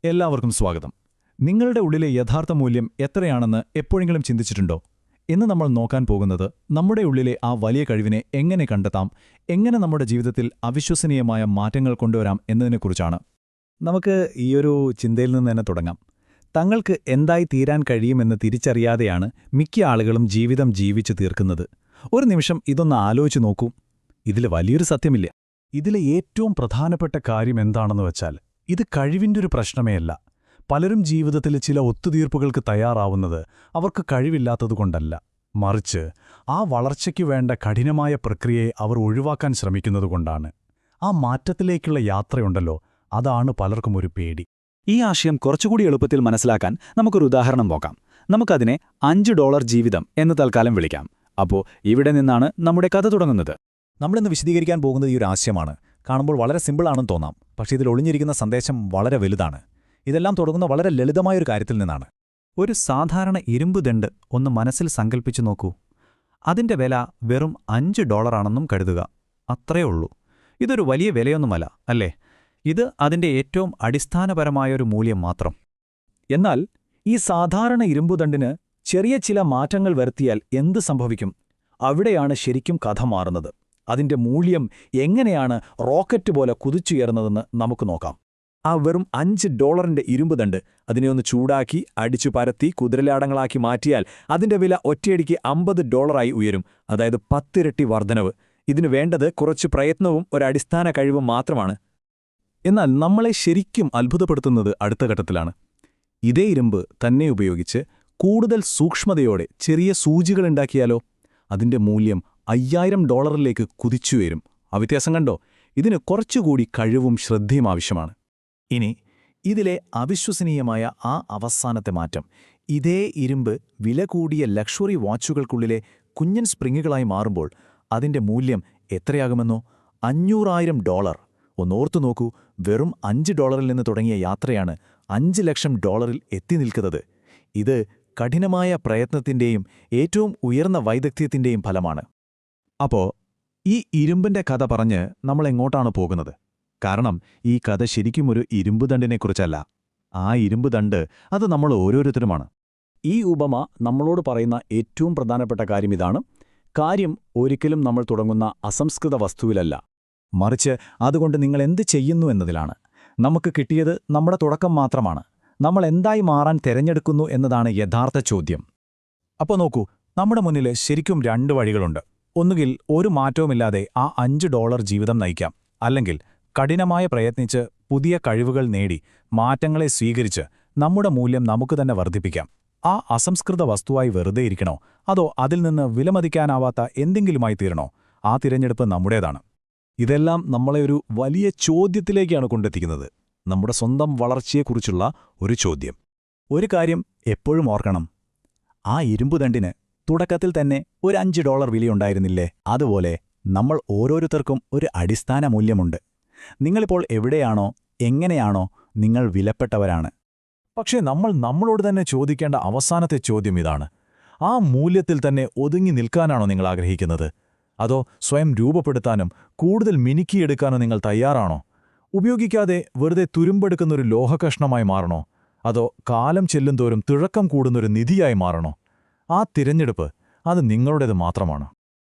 എല്ലാവർക്കും സ്വാഗതം. നിങ്ങളുടെ ഉള്ളിലെ യഥാർത്ഥ മൂല്യം എത്രയാണെന്ന് എപ്പോഴെങ്കിലും ചിന്തിച്ചിട്ടുണ്ടോ? ഇന്ന് നമ്മൾ നോക്കാൻ പോകുന്നത് നമ്മുടെ ഉള്ളിലെ ആ വലിയ കഴിവിനെ എങ്ങനെ കണ്ടെത്താം, എങ്ങനെ നമ്മുടെ ജീവിതത്തിൽ അവിശ്വസനീയമായ മാറ്റങ്ങൾ കൊണ്ടുവരാം എന്നതിനെക്കുറിച്ചാണ്. നമുക്ക് ഈയൊരു ചിന്തയിൽ നിന്ന് തന്നെ തുടങ്ങാം. തങ്ങൾക്ക് എന്തായി തീരാൻ കഴിയുമെന്ന് തിരിച്ചറിയാതെയാണ് മിക്ക ആളുകളും ജീവിതം ജീവിച്ചു തീർക്കുന്നത്. ഒരു നിമിഷം ഇതൊന്ന് ആലോചിച്ചു നോക്കൂ. ഇതിൽ വലിയൊരു സത്യമില്ല. ഇതിലെ ഏറ്റവും പ്രധാനപ്പെട്ട കാര്യം എന്താണെന്ന് വെച്ചാൽ, ഇത് കഴിവിൻ്റെ ഒരു പ്രശ്നമേ അല്ല. പലരും ജീവിതത്തിൽ ചില ഒത്തുതീർപ്പുകൾക്ക് തയ്യാറാവുന്നത് അവർക്ക് കഴിവില്ലാത്തതുകൊണ്ടല്ല, മറിച്ച് ആ വളർച്ചയ്ക്കു വേണ്ട കഠിനമായ പ്രക്രിയയെ അവർ ഒഴിവാക്കാൻ ശ്രമിക്കുന്നതുകൊണ്ടാണ്. ആ മാറ്റത്തിലേക്കുള്ള യാത്രയുണ്ടല്ലോ, അതാണ് പലർക്കും ഒരു പേടി. ഈ ആശയം കുറച്ചുകൂടി എളുപ്പത്തിൽ മനസ്സിലാക്കാൻ നമുക്കൊരു ഉദാഹരണം നോക്കാം. നമുക്കതിനെ $5 ജീവിതം എന്ന് തൽക്കാലം വിളിക്കാം. അപ്പോൾ ഇവിടെ നിന്നാണ് നമ്മുടെ കഥ തുടങ്ങുന്നത്. നമ്മളിന്ന് വിശദീകരിക്കാൻ പോകുന്നത് ഈ ഒരു ആശയമാണ്. കാണുമ്പോൾ വളരെ സിമ്പിളാണെന്ന് തോന്നാം, പക്ഷേ ഇതിൽ ഒളിഞ്ഞിരിക്കുന്ന സന്ദേശം വളരെ വലുതാണ്. ഇതെല്ലാം തുടങ്ങുന്ന വളരെ ലളിതമായൊരു കാര്യത്തിൽ നിന്നാണ്. ഒരു സാധാരണ ഇരുമ്പ് ദണ്ട് ഒന്ന് മനസ്സിൽ സങ്കൽപ്പിച്ചു നോക്കൂ. അതിന്റെ വില വെറും $5 കരുതുക. അത്രയേ ഉള്ളൂ. ഇതൊരു വലിയ വിലയൊന്നുമല്ല, അല്ലേ? ഇത് അതിന്റെ ഏറ്റവും അടിസ്ഥാനപരമായൊരു മൂല്യം മാത്രം. എന്നാൽ ഈ സാധാരണ ഇരുമ്പുദണ്ടിന് ചെറിയ ചില മാറ്റങ്ങൾ വരുത്തിയാൽ എന്ത് സംഭവിക്കും? അവിടെയാണ് ശരിക്കും കഥ മാറുന്നത്. അതിന്റെ മൂല്യം എങ്ങനെയാണ് റോക്കറ്റ് പോലെ കുതിച്ചുയർന്നതെന്ന് നമുക്ക് നോക്കാം. ആ വെറും $5 ഇരുമ്പുദണ്ട് അതിനെ ഒന്ന് ചൂടാക്കി അടിച്ചു പരത്തി കുതിരലാടങ്ങളാക്കി മാറ്റിയാൽ അതിന്റെ വില ഒറ്റയടിക്ക് $50 ഉയരും. അതായത് 10 ഇരട്ടി വർധനവ്. ഇതിനു വേണ്ടത് കുറച്ച് പ്രയത്നവും ഒരടിസ്ഥാന കഴിവും മാത്രമാണ്. എന്നാൽ നമ്മളെ ശരിക്കും അത്ഭുതപ്പെടുത്തുന്നത് അടുത്ത ഘട്ടത്തിലാണ്. ഇതേ ഇരുമ്പ് തന്നെ ഉപയോഗിച്ച് കൂടുതൽ സൂക്ഷ്മതയോടെ ചെറിയ സൂചികളുണ്ടാക്കിയാലോ? അതിന്റെ മൂല്യം $5000 കുതിച്ചുയരും. ആ വ്യത്യാസം കണ്ടോ? ഇതിന് കുറച്ചുകൂടി കഴിവും ശ്രദ്ധയും ആവശ്യമാണ്. ഇനി ഇതിലെ അവിശ്വസനീയമായ ആ അവസാനത്തെ മാറ്റം, ഇതേ ഇരുമ്പ് വില കൂടിയ ലക്ഷറി വാച്ചുകൾക്കുള്ളിലെ കുഞ്ഞൻ സ്പ്രിങ്ങുകളായി മാറുമ്പോൾ അതിന്റെ മൂല്യം എത്രയാകുമെന്നോ? $500,000. ഒന്നോർത്തു നോക്കൂ, വെറും $5 നിന്ന് തുടങ്ങിയ യാത്രയാണ് $5 ലക്ഷം എത്തി നിൽക്കുന്നത്. ഇത് കഠിനമായ പ്രയത്നത്തിന്റെയും ഏറ്റവും ഉയർന്ന വൈദഗ്ധ്യത്തിന്റെയും ഫലമാണ്. അപ്പോ ഈ ഇരുമ്പിന്റെ കഥ പറഞ്ഞ് നമ്മളെങ്ങോട്ടാണ് പോകുന്നത്? കാരണം ഈ കഥ ശരിക്കും ഒരു ഇരുമ്പുദണ്ടിനെക്കുറിച്ചല്ല. ആ ഇരുമ്പുദണ്ട് അത് നമ്മൾ ഓരോരുത്തരുമാണ്. ഈ ഉപമ നമ്മളോട് പറയുന്ന ഏറ്റവും പ്രധാനപ്പെട്ട കാര്യം ഇതാണ്: കാര്യം ഒരിക്കലും നമ്മൾ തുടങ്ങുന്ന അസംസ്കൃത വസ്തുവിലല്ല, മറിച്ച് അതുകൊണ്ട് നിങ്ങൾ എന്ത് ചെയ്യുന്നു എന്നതിലാണ്. നമുക്ക് കിട്ടിയത് നമ്മുടെ തുടക്കം മാത്രമാണ്. നമ്മൾ എന്തായി മാറാൻ തിരഞ്ഞെടുക്കുന്നു എന്നതാണ് യഥാർത്ഥ ചോദ്യം. അപ്പോൾ നോക്കൂ, നമ്മുടെ മുന്നിൽ ശരിക്കും 2 വഴികളുണ്ട്. ഒന്നുകിൽ ഒരു മാറ്റവുമില്ലാതെ ആ $5 ജീവിതം നയിക്കാം, അല്ലെങ്കിൽ കഠിനമായി പ്രയത്നിച്ച് പുതിയ കഴിവുകൾ നേടി മാറ്റങ്ങളെ സ്വീകരിച്ച് നമ്മുടെ മൂല്യം നമുക്ക് തന്നെ വർദ്ധിപ്പിക്കാം. ആ അസംസ്കൃത വസ്തുവായി വെറുതെ ഇരിക്കണോ, അതോ അതിൽ നിന്ന് വിലമതിക്കാനാവാത്ത എന്തെങ്കിലുമായി തീരണോ? ആ തിരഞ്ഞെടുപ്പ് നമ്മുടേതാണ്. ഇതെല്ലാം നമ്മളെ ഒരു വലിയ ചോദ്യത്തിലേക്കാണ് കൊണ്ടെത്തിക്കുന്നത്. നമ്മുടെ സ്വന്തം വളർച്ചയെക്കുറിച്ചുള്ള ഒരു ചോദ്യം. ഒരു കാര്യം എപ്പോഴും ഓർക്കണം, ആ ഇരുമ്പുദണ്ടിന് തുടക്കത്തിൽ തന്നെ ഒരു $5 വിലയുണ്ടായിരുന്നില്ലേ? അതുപോലെ നമ്മൾ ഓരോരുത്തർക്കും ഒരു അടിസ്ഥാന മൂല്യമുണ്ട്. നിങ്ങളിപ്പോൾ എവിടെയാണോ, എങ്ങനെയാണോ, നിങ്ങൾ വിലപ്പെട്ടവരാണ്. പക്ഷേ നമ്മൾ നമ്മളോട് തന്നെ ചോദിക്കേണ്ട അവസാനത്തെ ചോദ്യം ഇതാണ്: ആ മൂല്യത്തിൽ തന്നെ ഒതുങ്ങി നിൽക്കാനാണോ നിങ്ങൾ ആഗ്രഹിക്കുന്നത്? അതോ സ്വയം രൂപപ്പെടുത്താനും കൂടുതൽ മിനുക്കിയെടുക്കാനും നിങ്ങൾ തയ്യാറാണോ? ഉപയോഗിക്കാതെ വെറുതെ തുരുമ്പെടുക്കുന്നൊരു ലോഹകഷ്ണമായി മാറണോ? അതോ കാലം ചെല്ലുന്തോറും തിളക്കം കൂടുന്നൊരു നിധിയായി മാറണോ? ആ തിരഞ്ഞെടുപ്പ് അത് നിങ്ങളുടേത് മാത്രമാണ്.